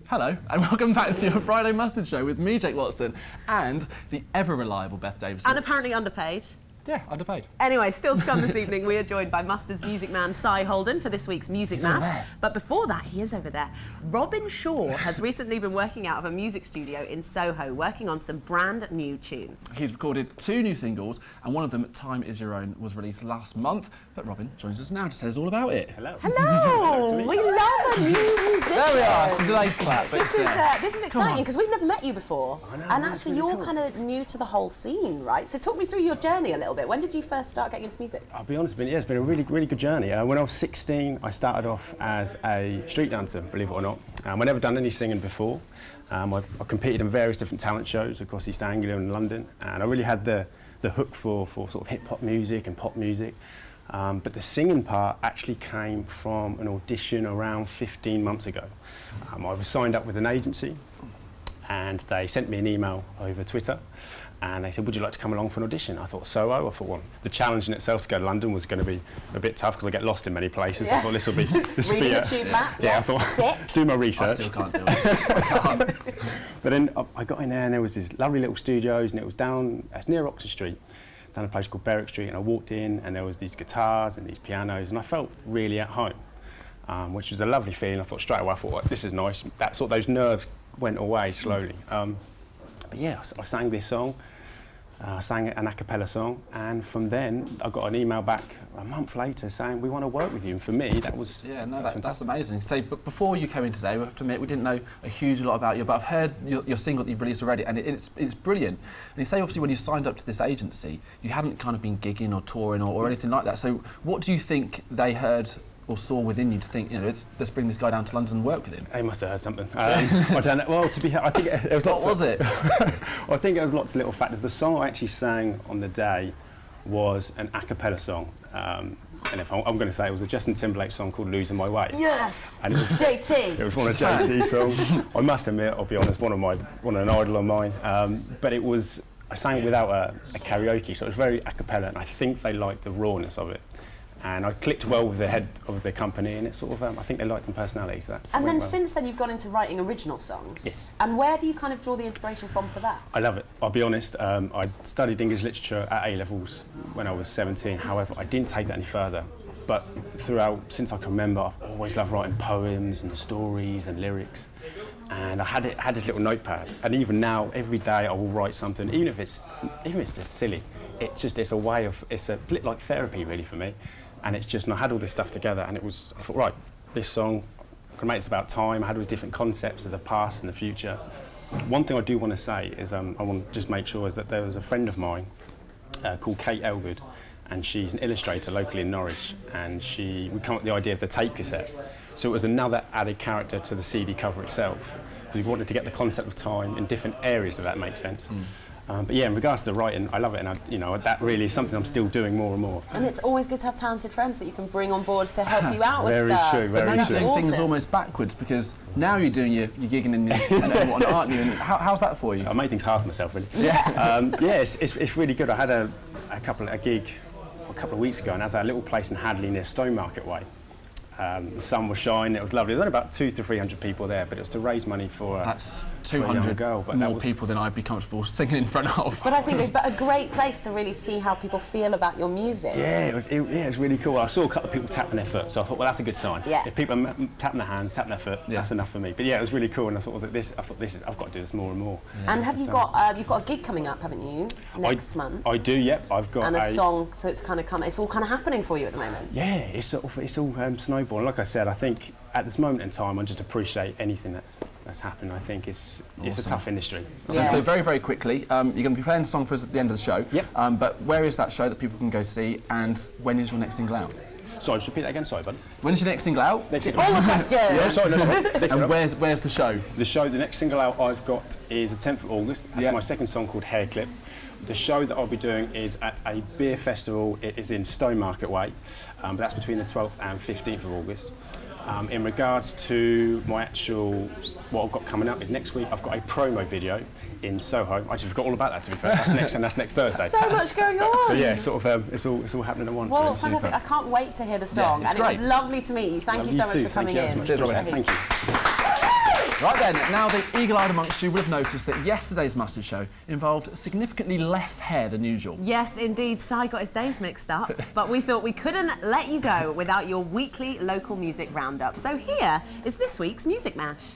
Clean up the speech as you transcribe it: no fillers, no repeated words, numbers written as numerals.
Hello, and welcome back to your Friday Mustard Show with me, Jake Watson, and the ever-reliable Beth Davison. And apparently underpaid. Yeah, underpaid. Anyway, still to come this evening, we are joined by Mustard's music man, Cy Holden, for this week's Music Mash. But before that, he is over there. Robin Shaw has recently been working out of a music studio in Soho, working on some brand new tunes. He's recorded 2 new singles, and one of them, Time Is Your Own, was released last month. But Robin joins us now to tell us all about it. Hello. Hello! We love a new musician. There we are, it's a delayed clap. But This is exciting, because we've never met you before. I know, and that's actually, really you're cool. kind of new to the whole scene, right? So talk me through your journey a little bit. When did you first start getting into music? I'll be honest, it's been a really good journey. When I was 16, I started off as a street dancer, believe it or not. I've never done any singing before. I competed in various different talent shows across East Anglia and London, and I really had the hook for sort of hip-hop music and pop music. But the singing part actually came from an audition around 15 months ago. I was signed up with an agency, and they sent me an email over Twitter, and they said, would you like to come along for an audition? I thought, Soho. I thought, well, the challenge in itself to go to London was going to be a bit tough because I get lost in many places. Yeah. I thought this will be... Reading the tube map. Yeah, I thought, do my research. I still can't do it. But then I got in there and there was these lovely little studios, and it was near Oxford Street, down a place called Berwick Street, and I walked in and there was these guitars and these pianos, and I felt really at home, which was a lovely feeling. I thought straight away, well, this is nice. Those nerves went away slowly. But yeah, I sang this song. I sang an a cappella song, and from then I got an email back a month later saying we want to work with you. And for me, that was that's amazing. So, but before you came in today, we have to admit we didn't know a huge lot about you, but I've heard your single that you've released already, and it's brilliant. And you say obviously when you signed up to this agency, you hadn't kind of been gigging or touring or anything like that. So, what do you think they heard or saw within you to think, let's bring this guy down to London and work with him? They must have heard something. I don't know. Well, I think it was lots. What was it? I think it was lots of little factors. The song I actually sang on the day was an a cappella song. And if I'm going to say it was a Justin Timberlake song called Losing My Way. Yes! And it was JT! It was one of JT's songs. I must admit, I'll be honest, one an idol of mine. But I sang it without a karaoke, so it was very a cappella, and I think they liked the rawness of it. And I clicked well with the head of the company, and it sort of, I think they liked the personality, so that And then went well. since then you've gone into writing original songs. Yes. And where do you kind of draw the inspiration from for that? I love it. I'll be honest, I studied English literature at A-levels when I was 17. However, I didn't take that any further. But since I can remember, I've always loved writing poems and stories and lyrics. And I had this little notepad. And even now, every day I will write something, even if it's just silly. It's a bit like therapy really for me. And I had all this stuff together, and I thought, right, this song, I can make this about time. I had all these different concepts of the past and the future. One thing I do want to say is, I want to just make sure is that there was a friend of mine called Kate Elgood, and she's an illustrator locally in Norwich, and we come up with the idea of the tape cassette. So it was another added character to the CD cover itself, because we wanted to get the concept of time in different areas, if that makes sense. But yeah, in regards to the writing, I love it, and that really is something I'm still doing more and more. And it's always good to have talented friends that you can bring on board to help you out with Very stuff. true, very But now true. you're doing things almost backwards, because now you're doing your gigging and whatnot, aren't you? And how's that for you? I made things hard for myself, really. Yeah. It's really good. I had a gig a couple of weeks ago, and as a little place in Hadley near Stowmarket Way. The sun was shining, it was lovely. There were only about 200 to 300 people there, but it was to raise money for That's for a young 200 girl. But more people than I'd be comfortable singing in front of. But I think it's a great place to really see how people feel about your music. Yeah, it was really cool. I saw a couple of people tapping their foot, so I thought, well, that's a good sign. Yeah. If people are tapping their hands, tapping their foot, that's enough for me. But yeah, it was really cool, and I thought I've got to do this more and more. Yeah. And have you got you've got a gig coming up, haven't you? Next month. I do. Yep, I've got a song, so it's all kind of happening for you at the moment. Yeah, it's all snowballing. Like I said, I think at this moment in time, I just appreciate anything that's happening. I think it's a tough industry. So very, very quickly, you're going to be playing a song for us at the end of the show. Yep. But where is that show that people can go see, and when is your next single out? Sorry, just repeat that again. Sorry, bud. When is your next single out? All the questions. Yeah, sorry. And where's the show? The next single out I've got is the 10th of August. That's my second song called Hair Clip. The show that I'll be doing is at a beer festival. It is in Stowmarket Way, but that's between the 12th and 15th of August. In regards to my what I've got coming up is next week, I've got a promo video in Soho. I just forgot all about that, to be fair. That's next Thursday. So much going on. So yeah, it's all happening at once. Well, fantastic. I can't wait to hear the song. Yeah, and it was lovely to meet you. Thank you so much for coming in. Cheers, Robin. Thank you. Right then, now the eagle-eyed amongst you will have noticed that yesterday's Mustard Show involved significantly less hair than usual. Yes, indeed. Si got his days mixed up, but we thought we couldn't let you go without your weekly local music roundup. So here is this week's Music Mash.